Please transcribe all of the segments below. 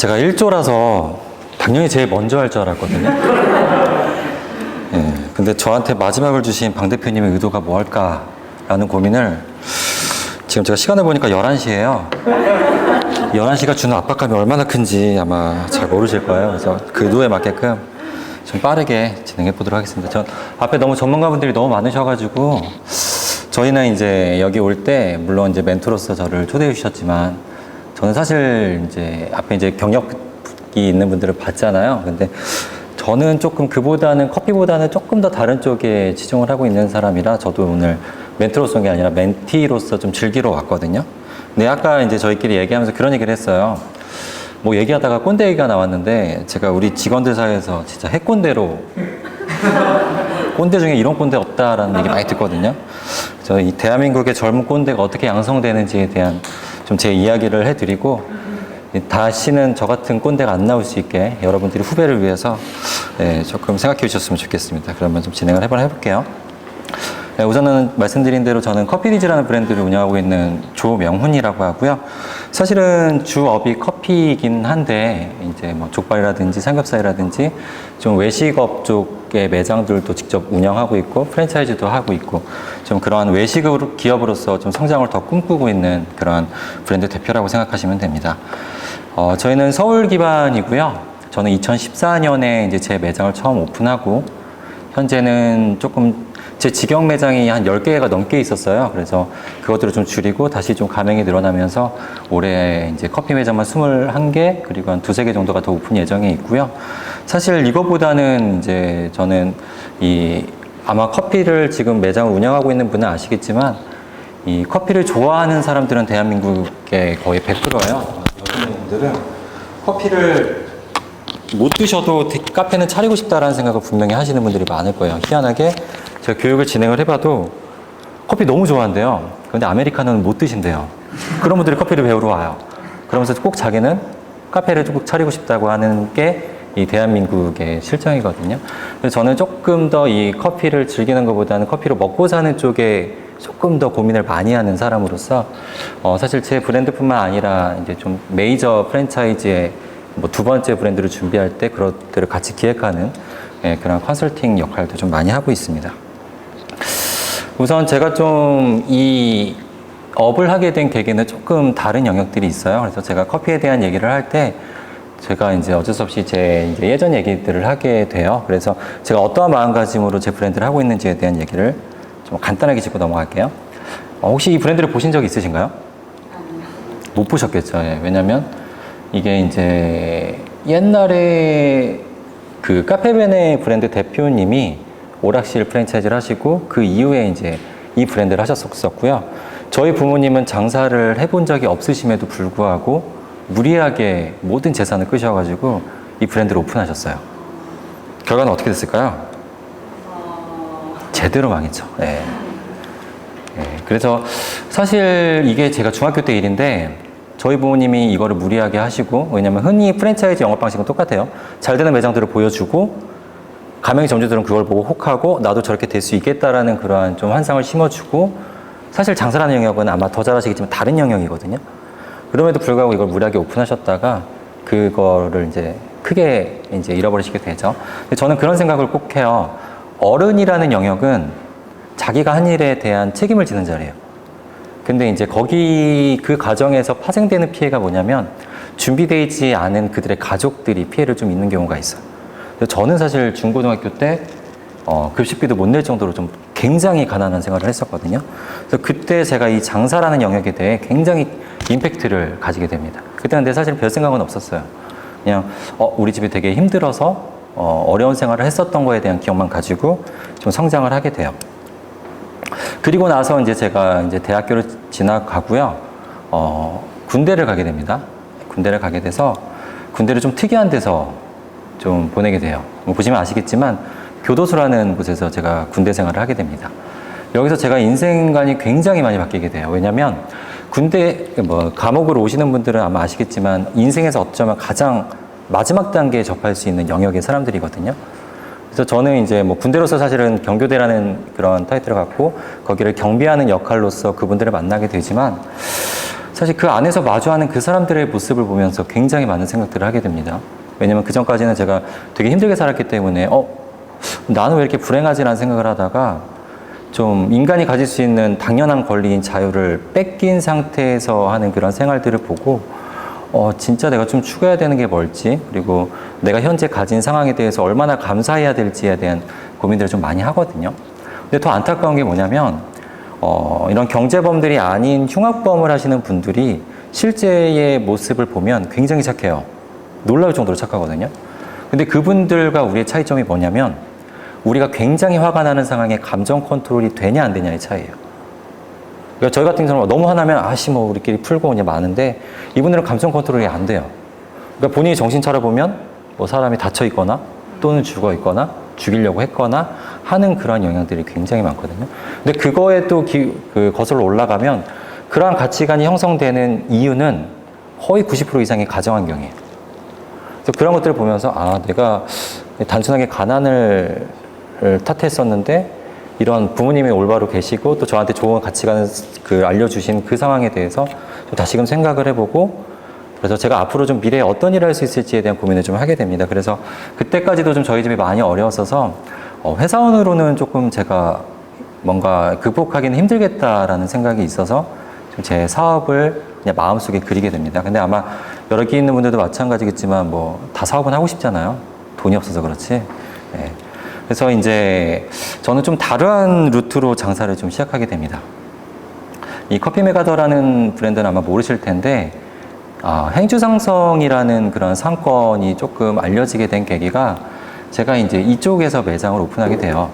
제가 1조라서 당연히 제일 먼저 할 줄 알았거든요. 예, 근데 저한테 마지막을 주신 방 대표님의 의도가 뭐 할까라는 고민을 지금 제가 시간을 보니까 11시예요. 11시가 주는 압박감이 얼마나 큰지 아마 잘 모르실 거예요. 그래서 그 의도에 맞게끔 좀 빠르게 진행해 보도록 하겠습니다. 전 앞에 너무 전문가분들이 너무 많으셔가지고 저희는 이제 여기 올 때 물론 이제 멘토로서 저를 초대해 주셨지만 저는 사실 이제 앞에 이제 경력이 있는 분들을 봤잖아요. 근데 저는 조금 그보다는 커피보다는 조금 더 다른 쪽에 치중을 하고 있는 사람이라 저도 오늘 멘토로서 온 게 아니라 멘티로서 좀 즐기러 왔거든요. 근데 아까 이제 저희끼리 얘기하면서 그런 얘기를 했어요. 뭐 얘기하다가 꼰대 얘기가 나왔는데 제가 우리 직원들 사이에서 진짜 핵꼰대로 꼰대 중에 이런 꼰대 없다라는 얘기 많이 듣거든요. 그래서 이 대한민국의 젊은 꼰대가 어떻게 양성되는지에 대한 좀 제 이야기를 해드리고 다시는 저 같은 꼰대가 안 나올 수 있게 여러분들이 후배를 위해서 조금 생각해 주셨으면 좋겠습니다. 그러면 좀 진행을 해볼게요. 우선은 말씀드린 대로 저는 커피디즈라는 브랜드를 운영하고 있는 조명훈이라고 하고요. 사실은 주업이 커피이긴 한데 이제 뭐 족발이라든지 삼겹살이라든지 좀 외식업 쪽의 매장들도 직접 운영하고 있고 프랜차이즈도 하고 있고 좀 그러한 외식 기업으로서 좀 성장을 더 꿈꾸고 있는 그런 브랜드 대표라고 생각하시면 됩니다. 저희는 서울 기반이고요. 저는 2014년에 이제 제 매장을 처음 오픈하고 현재는 조금 제 직영 매장이 한 10개가 넘게 있었어요. 그래서 그것들을 좀 줄이고 다시 좀 가맹이 늘어나면서 올해 이제 커피 매장만 21개 그리고 한 2-3개 정도가 더 오픈 예정에 있고요. 사실 이거보다는 이제 저는 아마 커피를 지금 매장을 운영하고 있는 분은 아시겠지만 이 커피를 좋아하는 사람들은 대한민국의 거의 100%예요. 여러분들은 커피를 못 드셔도 카페는 차리고 싶다라는 생각을 분명히 하시는 분들이 많을 거예요. 희한하게 제가 교육을 진행을 해봐도 커피 너무 좋아한대요. 그런데 아메리카노는 못 드신대요. 그런 분들이 커피를 배우러 와요. 그러면서 꼭 자기는 카페를 꼭 차리고 싶다고 하는 게 이 대한민국의 실정이거든요. 그래서 저는 조금 더 이 커피를 즐기는 것보다는 커피로 먹고 사는 쪽에 조금 더 고민을 많이 하는 사람으로서 사실 제 브랜드뿐만 아니라 이제 좀 메이저 프랜차이즈의 뭐 2번째 브랜드를 준비할 때 그것들을 같이 기획하는 그런 컨설팅 역할도 좀 많이 하고 있습니다. 우선 제가 좀 이 업을 하게 된 계기는 조금 다른 영역들이 있어요. 그래서 제가 커피에 대한 얘기를 할 때 제가 이제 어쩔 수 없이 제 이제 예전 얘기들을 하게 돼요. 그래서 제가 어떠한 마음가짐으로 제 브랜드를 하고 있는지에 대한 얘기를 좀 간단하게 짚고 넘어갈게요. 혹시 이 브랜드를 보신 적 있으신가요? 못 보셨겠죠. 왜냐면 이게 이제 옛날에 그 카페베네 브랜드 대표님이 오락실 프랜차이즈를 하시고 그 이후에 이제 이 브랜드를 하셨었고요. 저희 부모님은 장사를 해본 적이 없으심에도 불구하고 무리하게 모든 재산을 끄셔가지고 이 브랜드를 오픈하셨어요. 결과는 어떻게 됐을까요? 제대로 망했죠. 그래서 사실 이게 제가 중학교 때 일인데 저희 부모님이 이거를 무리하게 하시고 왜냐면 흔히 프랜차이즈 영업 방식은 똑같아요. 잘 되는 매장들을 보여주고 가맹 점주들은 그걸 보고 혹하고 나도 저렇게 될 수 있겠다라는 그러한 좀 환상을 심어주고 사실 장사라는 영역은 아마 더 잘 아시겠지만 다른 영역이거든요. 그럼에도 불구하고 이걸 무리하게 오픈하셨다가 그거를 이제 크게 이제 잃어버리시게 되죠. 근데 저는 그런 생각을 꼭 해요. 어른이라는 영역은 자기가 한 일에 대한 책임을 지는 자리예요. 근데 이제 그 과정에서 파생되는 피해가 뭐냐면 준비되어 않은 그들의 가족들이 피해를 좀 입는 경우가 있어요. 그래서 저는 사실 중고등학교 때 급식비도 못 낼 정도로 좀 굉장히 가난한 생활을 했었거든요. 그래서 그때 제가 이 장사라는 영역에 대해 굉장히 임팩트를 가지게 됩니다. 그때는 내 사실 별 생각은 없었어요. 그냥 우리 집이 되게 힘들어서 어려운 생활을 했었던 거에 대한 기억만 가지고 좀 성장을 하게 돼요. 그리고 나서 이제 제가 이제 대학교를 진학하고요. 군대를 가게 됩니다. 군대를 가게 돼서 군대를 좀 특이한 데서 좀 보내게 돼요. 뭐 보시면 아시겠지만 교도소라는 곳에서 제가 군대 생활을 하게 됩니다. 여기서 제가 인생관이 굉장히 많이 바뀌게 돼요. 왜냐면 군대 감옥으로 오시는 분들은 아마 아시겠지만 인생에서 어쩌면 가장 마지막 단계에 접할 수 있는 영역의 사람들이거든요. 그래서 저는 이제 뭐 군대로서 사실은 경교대라는 그런 타이틀을 갖고 거기를 경비하는 역할로서 그분들을 만나게 되지만 사실 그 안에서 마주하는 그 사람들의 모습을 보면서 굉장히 많은 생각들을 하게 됩니다. 왜냐면 그 전까지는 제가 되게 힘들게 살았기 때문에 나는 왜 이렇게 불행하지라는 생각을 하다가 좀 인간이 가질 수 있는 당연한 권리인 자유를 뺏긴 상태에서 하는 그런 생활들을 보고 진짜 내가 좀 추구해야 되는 게 뭘지, 그리고 내가 현재 가진 상황에 대해서 얼마나 감사해야 될지에 대한 고민들을 좀 많이 하거든요. 근데 더 안타까운 게 뭐냐면 이런 경제범들이 아닌 흉악범을 하시는 분들이 실제의 모습을 보면 굉장히 착해요. 놀라울 정도로 착하거든요. 근데 그분들과 우리의 차이점이 뭐냐면 우리가 굉장히 화가 나는 상황에 감정 컨트롤이 되냐 안 되냐의 차이예요. 그러니까 저희 같은 경우는 너무 화나면 뭐 우리끼리 풀고 그냥 마는데 이분들은 감정 컨트롤이 안 돼요. 그러니까 본인이 정신 차려보면 뭐 사람이 다쳐 있거나 또는 죽어 있거나 죽이려고 했거나 하는 그런 영향들이 굉장히 많거든요. 근데 그거에 또 거슬러 올라가면 그러한 가치관이 형성되는 이유는 거의 90% 이상이 가정환경이에요. 그래서 그런 것들을 보면서 내가 단순하게 가난을 탓했었는데 이런 부모님이 올바로 계시고 또 저한테 좋은 가치관을 알려주신 그 상황에 대해서 좀 다시금 생각을 해보고, 그래서 제가 앞으로 좀 미래에 어떤 일을 할 수 있을지에 대한 고민을 좀 하게 됩니다. 그래서 그때까지도 좀 저희 집이 많이 어려웠어서 회사원으로는 조금 제가 뭔가 극복하기는 힘들겠다라는 생각이 있어서 좀 제 사업을 그냥 마음속에 그리게 됩니다. 근데 아마 여기 있는 분들도 마찬가지겠지만 뭐 다 사업은 하고 싶잖아요. 돈이 없어서 그렇지. 네. 그래서 이제 저는 좀 다른 루트로 장사를 좀 시작하게 됩니다. 이 커피메가더라는 브랜드는 아마 모르실 텐데 행주상성이라는 그런 상권이 조금 알려지게 된 계기가 제가 이제 이쪽에서 매장을 오픈하게 돼요.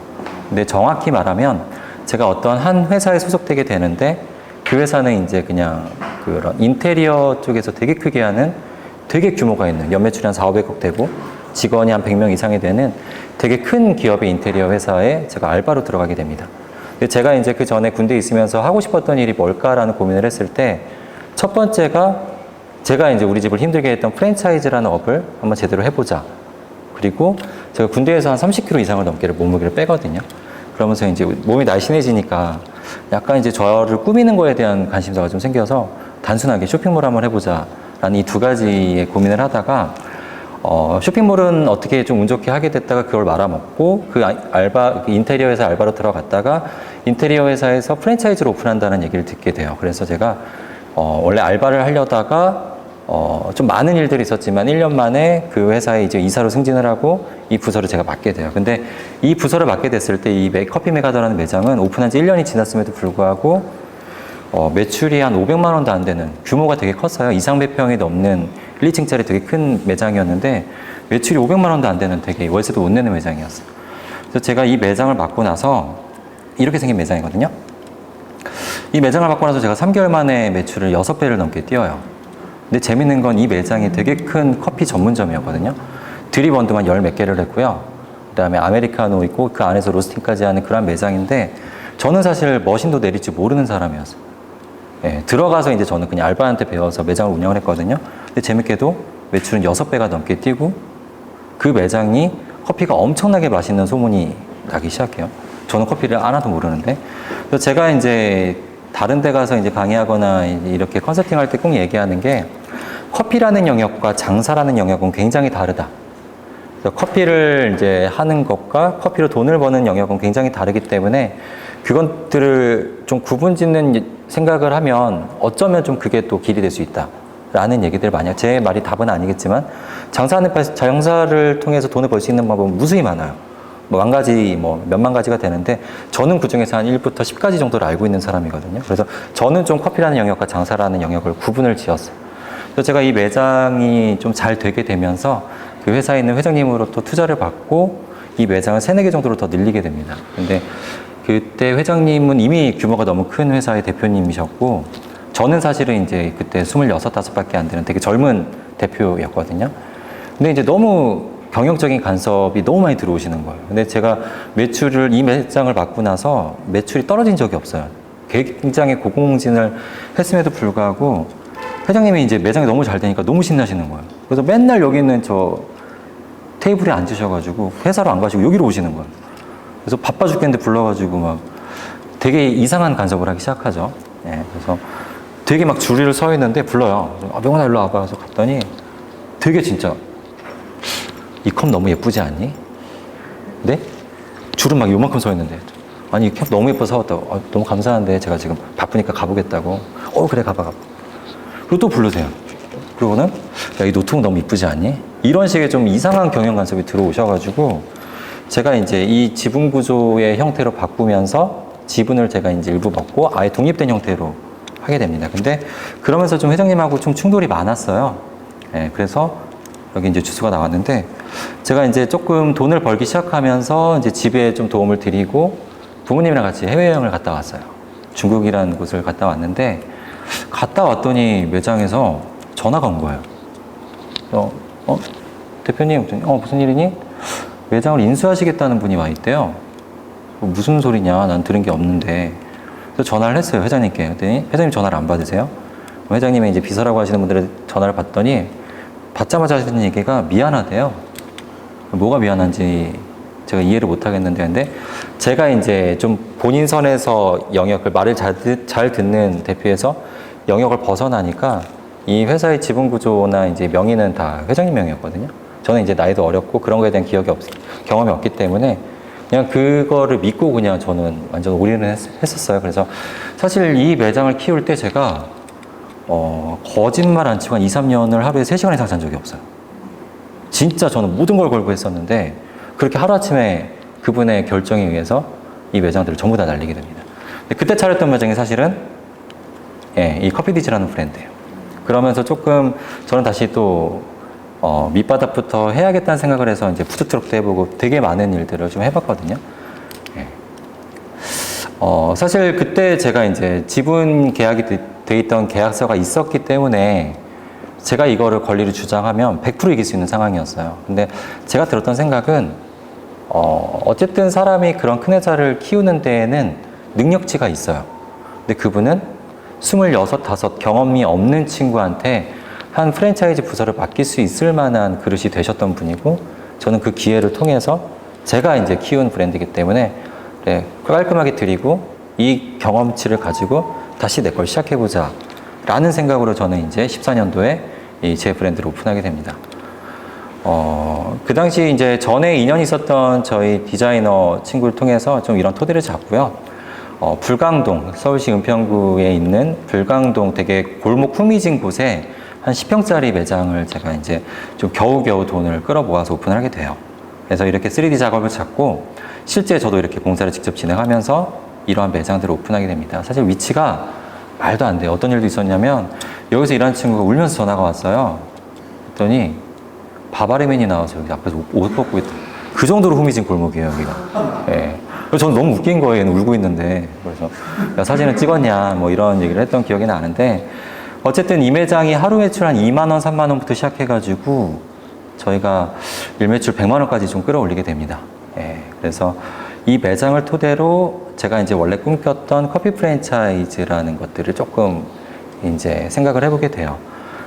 근데 정확히 말하면 제가 어떤 한 회사에 소속되게 되는데 그 회사는 이제 그냥 그런 인테리어 쪽에서 되게 크게 하는 되게 규모가 있는 연매출이 한 400~500억 되고 직원이 한 100명 이상이 되는 되게 큰 기업의 인테리어 회사에 제가 알바로 들어가게 됩니다. 근데 제가 이제 그 전에 군대에 있으면서 하고 싶었던 일이 뭘까라는 고민을 했을 때 첫 번째가 제가 이제 우리 집을 힘들게 했던 프랜차이즈라는 업을 한번 제대로 해보자. 그리고 제가 군대에서 한 30kg 이상을 넘게 몸무게를 빼거든요. 그러면서 이제 몸이 날씬해지니까 약간 이제 저를 꾸미는 거에 대한 관심사가 좀 생겨서 단순하게 쇼핑몰 한번 해보자라는 이 두 가지의 고민을 하다가 쇼핑몰은 어떻게 좀 운 좋게 하게 됐다가 그걸 말아먹고 그 인테리어 회사 알바로 들어갔다가 인테리어 회사에서 프랜차이즈를 오픈한다는 얘기를 듣게 돼요. 그래서 제가 원래 알바를 하려다가 좀 많은 일들이 있었지만 1년 만에 그 회사에 이제 이사로 승진을 하고 이 부서를 제가 맡게 돼요. 근데 이 부서를 맡게 됐을 때 이 커피 메가더라는 매장은 오픈한 지 1년이 지났음에도 불구하고 매출이 한 500만 원도 안 되는 규모가 되게 컸어요. 200평이 넘는 1, 2층짜리 되게 큰 매장이었는데 매출이 500만 원도 안 되는 되게 월세도 못 내는 매장이었어요. 그래서 제가 이 매장을 맡고 나서 이렇게 생긴 매장이거든요. 이 매장을 맡고 나서 제가 3개월 만에 매출을 6배를 넘게 띄어요. 근데 재밌는 건 이 매장이 되게 큰 커피 전문점이었거든요. 드립원두만 10몇 개를 했고요. 그 다음에 아메리카노 있고 그 안에서 로스팅까지 하는 그런 매장인데 저는 사실 머신도 내릴 줄 모르는 사람이었어요. 예, 들어가서 이제 저는 그냥 알바한테 배워서 매장을 운영을 했거든요. 근데 재밌게도 매출은 6배가 넘게 뛰고 그 매장이 커피가 엄청나게 맛있는 소문이 나기 시작해요. 저는 커피를 하나도 모르는데. 그래서 제가 이제 다른 데 가서 이제 강의하거나 이렇게 컨설팅 할 때 꼭 얘기하는 게 커피라는 영역과 장사라는 영역은 굉장히 다르다. 그래서 커피를 이제 하는 것과 커피로 돈을 버는 영역은 굉장히 다르기 때문에 그것들을 좀 구분 짓는 생각을 하면 어쩌면 좀 그게 또 길이 될 수 있다. 라는 얘기들 많이 해요. 제 말이 답은 아니겠지만 장사를 통해서 돈을 벌 수 있는 방법은 무수히 많아요. 몇만 가지가 되는데 저는 그 중에서 한 1부터 10가지 정도를 알고 있는 사람이거든요. 그래서 저는 좀 커피라는 영역과 장사라는 영역을 구분을 지었어요. 그래서 제가 이 매장이 좀 잘 되게 되면서 그 회사에 있는 회장님으로 또 투자를 받고 이 매장을 3~4개 정도로 더 늘리게 됩니다. 근데 그때 회장님은 이미 규모가 너무 큰 회사의 대표님이셨고 저는 사실은 이제 그때 26, 5밖에 안 되는 되게 젊은 대표였거든요. 근데 이제 너무 경영적인 간섭이 너무 많이 들어오시는 거예요. 근데 제가 이 매장을 맡고 나서 매출이 떨어진 적이 없어요. 굉장히 고공행진을 했음에도 불구하고 회장님이 이제 매장이 너무 잘 되니까 너무 신나시는 거예요. 그래서 맨날 여기 있는 저 테이블에 앉으셔가지고 회사로 안 가시고 여기로 오시는 거예요. 그래서 바빠 죽겠는데 불러가지고 막 되게 이상한 간섭을 하기 시작하죠. 예, 그래서 되게 막 줄을 서 있는데 불러요. 아, 명훈아 일로 와봐. 그래서 갔더니 되게 진짜 이 컵 너무 예쁘지 않니? 네? 줄은 막 요만큼 서 있는데 아니 이 컵 너무 예뻐서 사왔다고. 아, 너무 감사한데 제가 지금 바쁘니까 가보겠다고. 그래 가봐. 그리고 또 부르세요. 그러고는 야, 이 노트북 너무 이쁘지 않니? 이런 식의 좀 이상한 경영 간섭이 들어오셔가지고 제가 이제 이 지분 구조의 형태로 바꾸면서 지분을 제가 이제 일부 먹고 아예 독립된 형태로 하게 됩니다. 근데 그러면서 좀 회장님하고 좀 충돌이 많았어요. 예, 그래서 여기 이제 주소가 나왔는데 제가 이제 조금 돈을 벌기 시작하면서 이제 집에 좀 도움을 드리고 부모님이랑 같이 해외여행을 갔다 왔어요. 중국이라는 곳을 갔다 왔는데 갔다 왔더니 매장에서 전화가 온 거예요. 대표님, 무슨 일이니? 매장을 인수하시겠다는 분이 와 있대요. 무슨 소리냐? 난 들은 게 없는데. 그래서 전화를 했어요, 회장님께. 그랬더니 회장님 전화를 안 받으세요? 회장님이 이제 비서라고 하시는 분들의 전화를 받더니 받자마자 하시는 얘기가 미안하대요. 뭐가 미안한지 제가 이해를 못 하겠는데, 근데 제가 이제 좀 본인 선에서 영역을 말을 잘 듣는 대표에서 영역을 벗어나니까 이 회사의 지분 구조나 이제 명의는 다 회장님 명의였거든요. 저는 이제 나이도 어렸고 그런 거에 대한 경험이 없기 때문에 그냥 그거를 믿고 그냥 저는 완전 올인을 했었어요. 그래서 사실 이 매장을 키울 때 제가 거짓말 안 치고 한 2, 3년을 하루에 3시간 이상 잔 적이 없어요. 진짜 저는 모든 걸 걸고 했었는데 그렇게 하루아침에 그분의 결정에 의해서 이 매장들을 전부 다 날리게 됩니다. 그때 차렸던 매장이 사실은 이 커피디즈라는 브랜드예요. 그러면서 조금 저는 다시 또 밑바닥부터 해야겠다는 생각을 해서 이제 푸드트럭도 해보고 되게 많은 일들을 좀 해봤거든요. 사실 그때 제가 이제 지분 계약이 돼 있던 계약서가 있었기 때문에 제가 이거를 권리를 주장하면 100% 이길 수 있는 상황이었어요. 근데 제가 들었던 생각은 어쨌든 사람이 그런 큰 회사를 키우는 데에는 능력치가 있어요. 근데 그분은 26, 5 경험이 없는 친구한테 한 프랜차이즈 부서를 맡길 수 있을 만한 그릇이 되셨던 분이고 저는 그 기회를 통해서 제가 이제 키운 브랜드이기 때문에 깔끔하게 드리고 이 경험치를 가지고 다시 내 걸 시작해보자 라는 생각으로 저는 이제 14년도에 제 브랜드를 오픈하게 됩니다. 그 당시 이제 전에 인연이 있었던 저희 디자이너 친구를 통해서 좀 이런 토대를 잡고요. 불광동, 서울시 은평구에 있는 불광동 되게 골목 후미진 곳에 한 10평짜리 매장을 제가 이제 좀 겨우겨우 돈을 끌어 모아서 오픈을 하게 돼요. 그래서 이렇게 3D 작업을 잡고 실제 저도 이렇게 공사를 직접 진행하면서 이러한 매장들을 오픈하게 됩니다. 사실 위치가 말도 안 돼요. 어떤 일도 있었냐면 여기서 일하는 친구가 울면서 전화가 왔어요. 그랬더니 바바리맨이 나와서 여기 앞에서 옷 벗고 있다. 그 정도로 후미진 골목이에요, 여기가. 예. 그래서 저는 너무 웃긴 거예요. 얘는 울고 있는데. 그래서 야, 사진을 찍었냐 뭐 이런 얘기를 했던 기억이 나는데 어쨌든 이 매장이 하루 매출 한 2만 원, 3만 원부터 시작해가지고 저희가 일매출 100만 원까지 좀 끌어올리게 됩니다. 예. 그래서 이 매장을 토대로 제가 이제 원래 꿈꿨던 커피 프랜차이즈라는 것들을 조금 이제 생각을 해보게 돼요.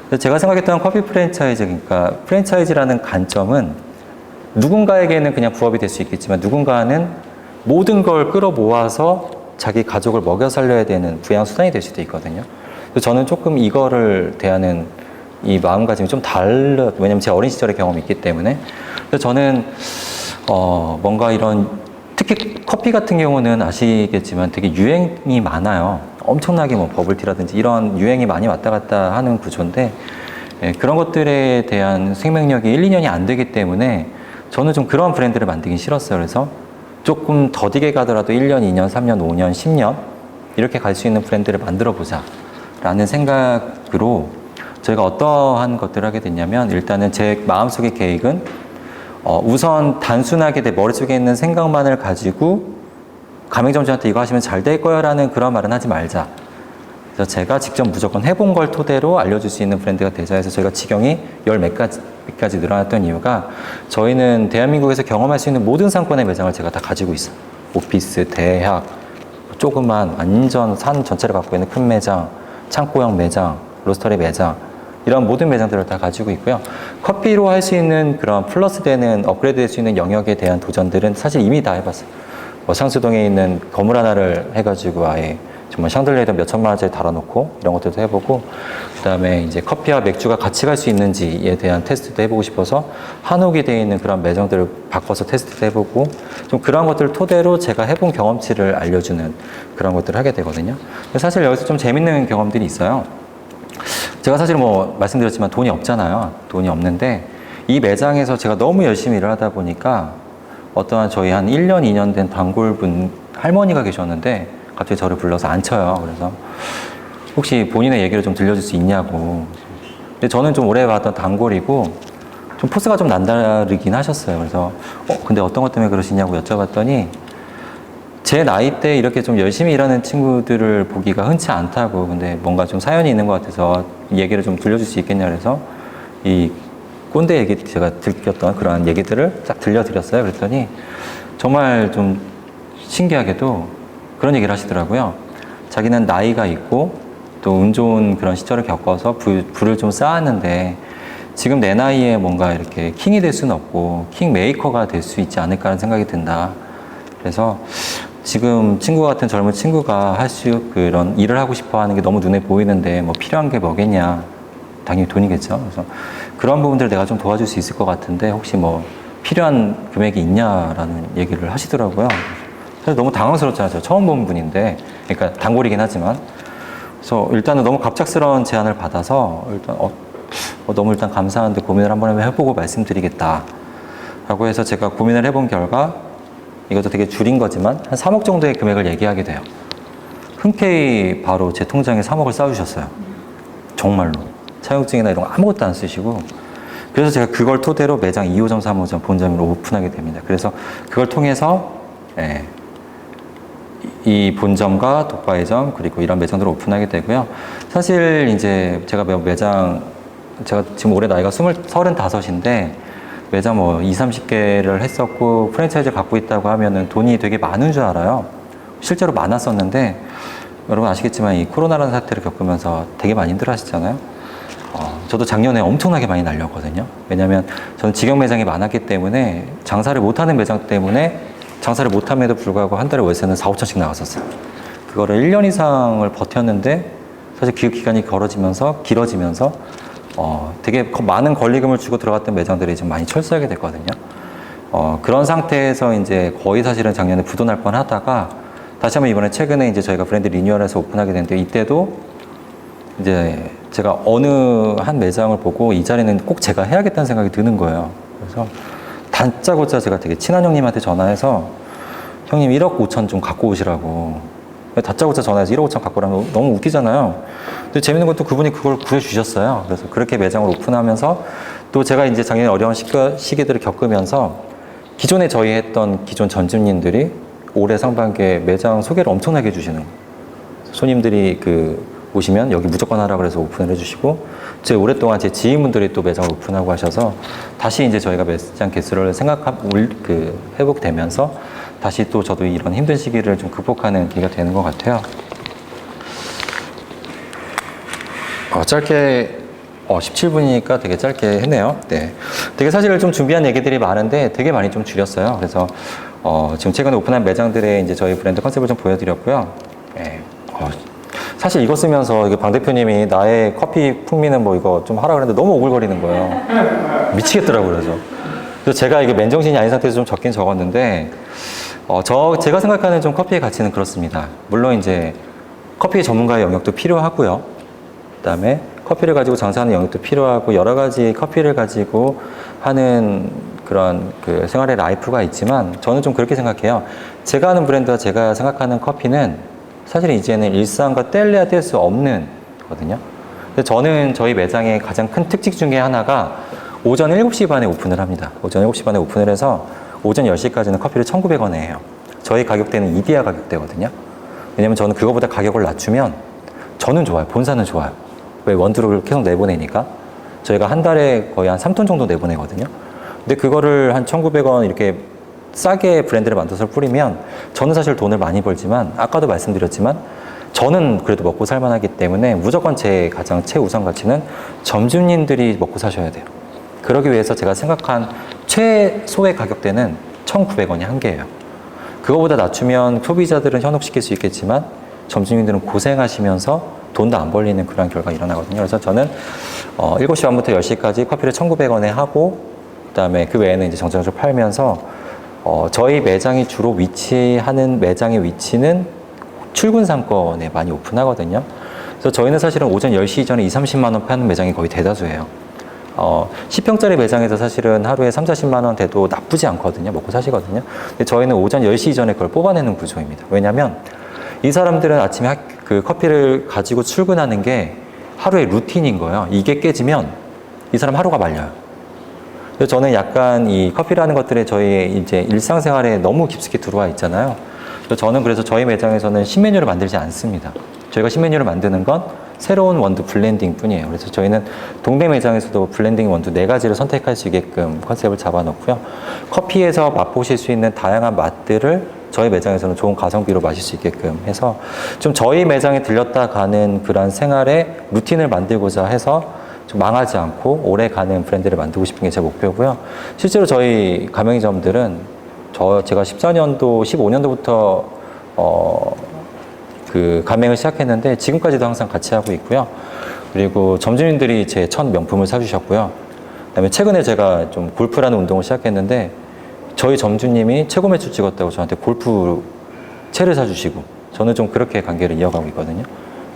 그래서 제가 생각했던 커피 프랜차이즈, 그러니까 프랜차이즈라는 관점은 누군가에게는 그냥 부업이 될 수 있겠지만 누군가는 모든 걸 끌어모아서 자기 가족을 먹여 살려야 되는 부양수단이 될 수도 있거든요. 그래서 저는 조금 이거를 대하는 이 마음가짐이 좀 왜냐면 제 어린 시절의 경험이 있기 때문에. 그래서 저는 뭔가 이런 특히 커피 같은 경우는 아시겠지만 되게 유행이 많아요. 엄청나게 뭐 버블티라든지 이런 유행이 많이 왔다 갔다 하는 구조인데 그런 것들에 대한 생명력이 1, 2년이 안 되기 때문에 저는 좀 그런 브랜드를 만들긴 싫었어요. 그래서 조금 더디게 가더라도 1년, 2년, 3년, 5년, 10년 이렇게 갈 수 있는 브랜드를 만들어 보자 라는 생각으로 저희가 어떠한 것들을 하게 됐냐면 일단은 제 마음속의 계획은 우선 단순하게 내 머릿속에 있는 생각만을 가지고 가맹점주한테 이거 하시면 잘 될 거야 라는 그런 말은 하지 말자. 그래서 제가 직접 무조건 해본 걸 토대로 알려줄 수 있는 브랜드가 되자 해서 저희가 직영이 몇 가지 늘어났던 이유가 저희는 대한민국에서 경험할 수 있는 모든 상권의 매장을 제가 다 가지고 있어요. 오피스, 대학, 조그만 완전 산 전체를 갖고 있는 큰 매장, 창고형 매장, 로스터리 매장 이런 모든 매장들을 다 가지고 있고요. 커피로 할 수 있는 그런 플러스 되는 업그레이드 될 수 있는 영역에 대한 도전들은 사실 이미 다 해봤어요. 상수동에 있는 건물 하나를 해가지고 아예 정말 샹들리에도 몇 천만 원짜리 달아놓고 이런 것들도 해보고, 그다음에 이제 커피와 맥주가 같이 갈 수 있는지에 대한 테스트도 해보고 싶어서 한옥이 되어 있는 그런 매장들을 바꿔서 테스트도 해보고, 좀 그런 것들을 토대로 제가 해본 경험치를 알려주는 그런 것들을 하게 되거든요. 사실 여기서 좀 재밌는 경험들이 있어요. 제가 사실 뭐 말씀드렸지만 돈이 없잖아요. 돈이 없는데 이 매장에서 제가 너무 열심히 일을 하다 보니까 어떠한 저희 한 1년, 2년 된 단골분 할머니가 계셨는데 갑자기 저를 불러서 앉혀요. 그래서 혹시 본인의 얘기를 좀 들려줄 수 있냐고. 근데 저는 좀 오래 봤던 단골이고 좀 포스가 좀 남다르긴 하셨어요. 그래서 근데 어떤 것 때문에 그러시냐고 여쭤봤더니 제 나이 때 이렇게 좀 열심히 일하는 친구들을 보기가 흔치 않다고, 근데 뭔가 좀 사연이 있는 것 같아서 얘기를 좀 들려줄 수 있겠냐 그래서 이 꼰대 얘기, 제가 들었던 그러한 얘기들을 쫙 들려드렸어요. 그랬더니 정말 좀 신기하게도 그런 얘기를 하시더라고요. 자기는 나이가 있고 또 운 좋은 그런 시절을 겪어서 부를 좀 쌓았는데 지금 내 나이에 뭔가 이렇게 킹이 될 수는 없고 킹 메이커가 될 수 있지 않을까 하는 생각이 든다. 그래서 지금 친구 같은 젊은 친구가 할 수 그런 일을 하고 싶어 하는 게 너무 눈에 보이는데 뭐 필요한 게 뭐겠냐. 당연히 돈이겠죠. 그래서 그런 부분들을 내가 좀 도와줄 수 있을 것 같은데 혹시 뭐 필요한 금액이 있냐라는 얘기를 하시더라고요. 사실 너무 당황스럽잖아요. 저 처음 본 분인데, 그러니까 단골이긴 하지만. 그래서 일단은 너무 갑작스러운 제안을 받아서 일단 너무 일단 감사한데 고민을 한번 해보고 말씀드리겠다 라고 해서 제가 고민을 해본 결과 이것도 되게 줄인 거지만 한 3억 정도의 금액을 얘기하게 돼요. 흔쾌히 바로 제 통장에 3억을 쏴주셨어요. 정말로. 차용증이나 이런 거 아무것도 안 쓰시고. 그래서 제가 그걸 토대로 매장 2호점, 3호점 본점을 오픈하게 됩니다. 그래서 그걸 통해서 이 본점과 독과이점 그리고 이런 매장들을 오픈하게 되고요. 사실 이제 제가 제가 지금 올해 나이가 35인데 매장 뭐 20-30개를 했었고 프랜차이즈 갖고 있다고 하면은 돈이 되게 많은 줄 알아요. 실제로 많았었는데 여러분 아시겠지만 이 코로나라는 사태를 겪으면서 되게 많이 힘들어 하시잖아요. 저도 작년에 엄청나게 많이 날렸거든요. 왜냐면 저는 직영 매장이 많았기 때문에 장사를 못하는 매장 때문에 장사를 못함에도 불구하고 한 달에 월세는 4-5천씩 나갔었어요. 그거를 1년 이상을 버텼는데 사실 그 기간이 길어지면서 되게 많은 권리금을 주고 들어갔던 매장들이 좀 많이 철수하게 됐거든요. 그런 상태에서 이제 거의 사실은 작년에 부도날 뻔 하다가 다시 한번 이번에 최근에 이제 저희가 브랜드 리뉴얼해서 오픈하게 됐는데 이때도 이제 제가 어느 한 매장을 보고 이 자리는 꼭 제가 해야겠다는 생각이 드는 거예요. 그래서 다짜고짜 제가 되게 친한 형님한테 전화해서 형님 1억 5천 좀 갖고 오시라고. 다짜고짜 전화해서 1억 5천 갖고 오라면 너무 웃기잖아요. 근데 재밌는 건 또 그분이 그걸 구해주셨어요. 그래서 그렇게 매장을 오픈하면서 또 제가 이제 작년에 어려운 시기들을 겪으면서 기존에 저희 했던 기존 전주님들이 올해 상반기에 매장 소개를 엄청나게 해주시는 거예요. 손님들이 오시면 여기 무조건 하라 그래서 오픈을 해주시고 제 오랫동안 제 지인분들이 또 매장을 오픈하고 하셔서 다시 이제 저희가 매장 개수를 회복되면서 다시 또 저도 이런 힘든 시기를 좀 극복하는 기회가 되는 것 같아요. 짧게 17분이니까 되게 짧게 했네요. 네, 되게 사실 좀 준비한 얘기들이 많은데 되게 많이 좀 줄였어요. 그래서 지금 최근에 오픈한 매장들의 이제 저희 브랜드 컨셉을 좀 보여드렸고요. 네. 사실 이거 쓰면서 방 대표님이 나의 커피 풍미는 뭐 이거 좀 하라 그랬는데 너무 오글거리는 거예요. 미치겠더라고요. 그래서 제가 이게 맨정신이 아닌 상태에서 좀 적긴 적었는데 제가 생각하는 좀 커피의 가치는 그렇습니다. 물론 이제 커피 전문가의 영역도 필요하고요. 그다음에 커피를 가지고 장사하는 영역도 필요하고 여러 가지 커피를 가지고 하는 그런 생활의 라이프가 있지만 저는 좀 그렇게 생각해요. 제가 하는 브랜드와 제가 생각하는 커피는 사실 이제는 일상과 뗄래야 뗄 수 없는 거거든요. 근데 저는 저희 매장의 가장 큰 특징 중에 하나가 오전 7시 반에 오픈을 합니다. 오전 7시 반에 오픈을 해서 오전 10시까지는 커피를 1,900원에 해요. 저희 가격대는 이디야 가격대거든요. 왜냐면 저는 그거보다 가격을 낮추면 저는 좋아요. 본사는 좋아요. 왜 원두를 계속 내보내니까. 저희가 한 달에 거의 한 3톤 정도 내보내거든요. 근데 그거를 한 1,900원 이렇게 싸게 브랜드를 만들어서 뿌리면 저는 사실 돈을 많이 벌지만 아까도 말씀드렸지만 저는 그래도 먹고 살만하기 때문에 무조건 제 가장 최우선 가치는 점주님들이 먹고 사셔야 돼요. 그러기 위해서 제가 생각한 최소의 가격대는 1,900원이 한계예요. 그거보다 낮추면 소비자들은 현혹시킬 수 있겠지만 점주님들은 고생하시면서 돈도 안 벌리는 그런 결과가 일어나거든요. 그래서 저는 7시 반부터 10시까지 커피를 1,900원에 하고, 그다음에 그 외에는 이제 정정적으로 팔면서 저희 매장이 주로 위치하는 매장의 위치는 출근 상권에 많이 오픈하거든요. 그래서 저희는 사실은 오전 10시 이전에 20, 30만 원 파는 매장이 거의 대다수예요. 10평짜리 매장에서 사실은 하루에 3, 40만 원 돼도 나쁘지 않거든요. 먹고 사시거든요. 근데 저희는 오전 10시 이전에 그걸 뽑아내는 구조입니다. 왜냐하면 이 사람들은 아침에 그 커피를 가지고 출근하는 게 하루의 루틴인 거예요. 이게 깨지면 이 사람 하루가 말려요. 그래서 저는 약간 이 커피라는 것들에 저희 이제 일상생활에 너무 깊숙이 들어와 있잖아요. 그래서 저는 그래서 저희 매장에서는 신메뉴를 만들지 않습니다. 저희가 신메뉴를 만드는 건 새로운 원두 블렌딩 뿐이에요. 그래서 저희는 동네 매장에서도 블렌딩 원두 4가지를 선택할 수 있게끔 컨셉을 잡아놓고요. 커피에서 맛보실 수 있는 다양한 맛들을 저희 매장에서는 좋은 가성비로 마실 수 있게끔 해서 좀 저희 매장에 들렸다 가는 그런 생활의 루틴을 만들고자 해서 좀 망하지 않고 오래 가는 브랜드를 만들고 싶은 게 제 목표고요. 실제로 저희 가맹점들은 제가 14년도, 15년도부터 그 가맹을 시작했는데 지금까지도 항상 같이 하고 있고요. 그리고 점주님들이 제 첫 명품을 사주셨고요. 그다음에 최근에 제가 좀 골프라는 운동을 시작했는데 저희 점주님이 최고 매출 찍었다고 저한테 골프 채를 사주시고 저는 좀 그렇게 관계를 이어가고 있거든요.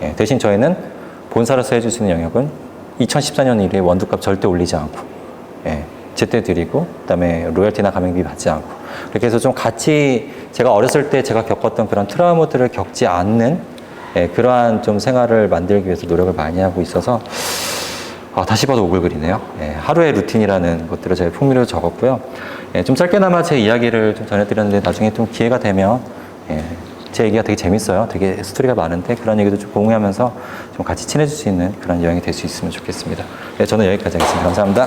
예, 대신 저희는 본사로서 해줄 수 있는 영역은 2014년 이후에 원두값 절대 올리지 않고 제때 드리고 그다음에 로열티나 가맹비 받지 않고 그렇게 해서 좀 같이 제가 어렸을 때 제가 겪었던 그런 트라우마들을 겪지 않는 그러한 좀 생활을 만들기 위해서 노력을 많이 하고 있어서 다시 봐도 오글거리네요. 하루의 루틴이라는 것들을 제가 풍미로 적었고요. 좀 짧게나마 제 이야기를 좀 전해드렸는데 나중에 좀 기회가 되면 제 얘기가 되게 재밌어요. 되게 스토리가 많은데 그런 얘기도 좀 공유하면서 좀 같이 친해질 수 있는 그런 여행이 될 수 있으면 좋겠습니다. 저는 여기까지 하겠습니다. 감사합니다.